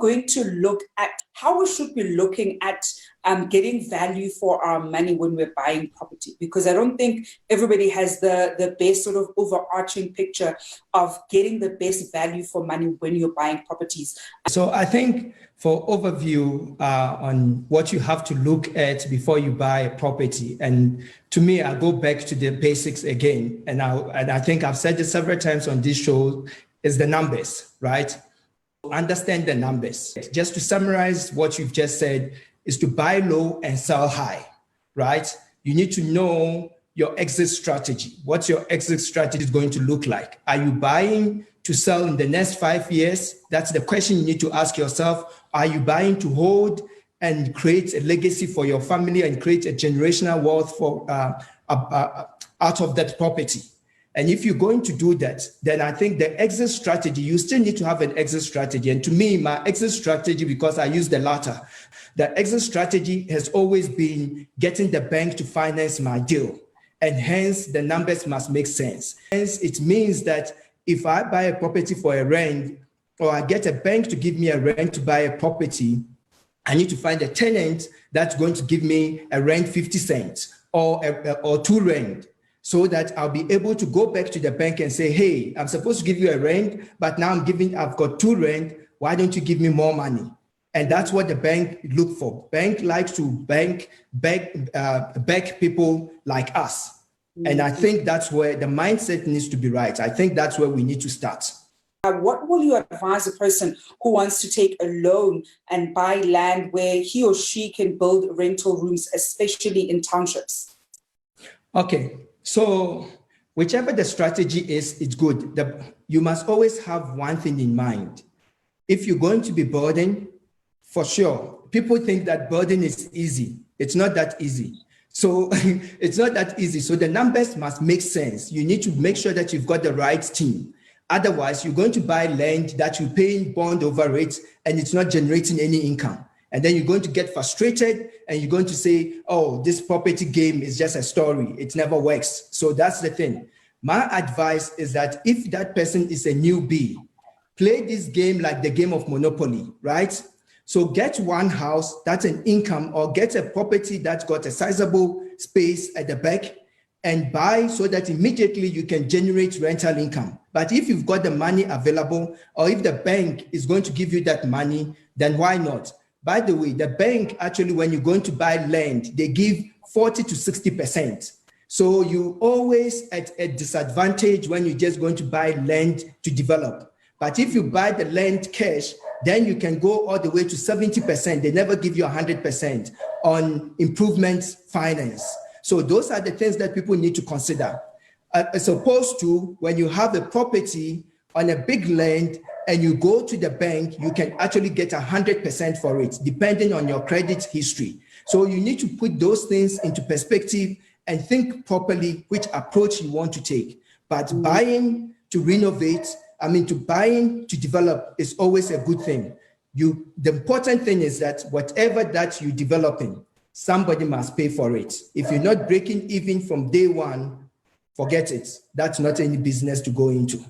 going to look at how we should be looking at getting value for our money when we're buying property, because I don't think everybody has the best sort of overarching picture of getting the best value for money when you're buying properties. So I think for overview on what you have to look at before you buy a property, and to me, I go back to the basics again, and I think I've said this several times on this show, is the numbers, right? Understand the numbers. Just to summarize what you've just said, is to buy low and sell high, right? You need to know your exit strategy. What's your exit strategy going to look like? Are you buying to sell in the next 5 years? That's the question you need to ask yourself. Are you buying to hold and create a legacy for your family and create a generational wealth for out of that property? And if you're going to do that, then I think the exit strategy, you still need to have an exit strategy. And to me, my exit strategy, because I use the latter, the exit strategy has always been getting the bank to finance my deal. And hence, the numbers must make sense. Hence, it means that if I buy a property for a rent, or I get a bank to give me a rent to buy a property, I need to find a tenant that's going to give me a rent 50 cents or 2 rent, so that I'll be able to go back to the bank and say, hey, I'm supposed to give you a rent, but now I've got 2 rent. Why don't you give me more money? And that's what the bank look for. Bank likes to back people like us. And I think that's where the mindset needs to be right. I think that's where we need to start. What will you advise a person who wants to take a loan and buy land where he or she can build rental rooms, especially in townships? Okay, so whichever the strategy is, it's good. You must always have one thing in mind. If you're going to be building, for sure, people think that building is easy. It's not that easy. So it's not that easy. So the numbers must make sense. You need to make sure that you've got the right team. Otherwise, you're going to buy land that you're paying bond over it and it's not generating any income. And then you're going to get frustrated and you're going to say, oh, this property game is just a story. It never works. So that's the thing. My advice is that if that person is a newbie, play this game like the game of Monopoly, right? So get one house that's an income, or get a property that's got a sizable space at the back and buy so that immediately you can generate rental income. But if you've got the money available, or if the bank is going to give you that money, then why not? By the way, the bank actually, when you're going to buy land, they give 40 to 60%. So you always at a disadvantage when you're just going to buy land to develop. But if you buy the land cash, then you can go all the way to 70%. They never give you 100% on improvement finance. So those are the things that people need to consider. As opposed to when you have a property on a big land and you go to the bank, you can actually get 100% for it, depending on your credit history. So you need to put those things into perspective and think properly which approach you want to take. But buying to renovate, buying to develop is always a good thing. The important thing is that whatever that you're developing, somebody must pay for it. If you're not breaking even from day one, forget it. That's not any business to go into.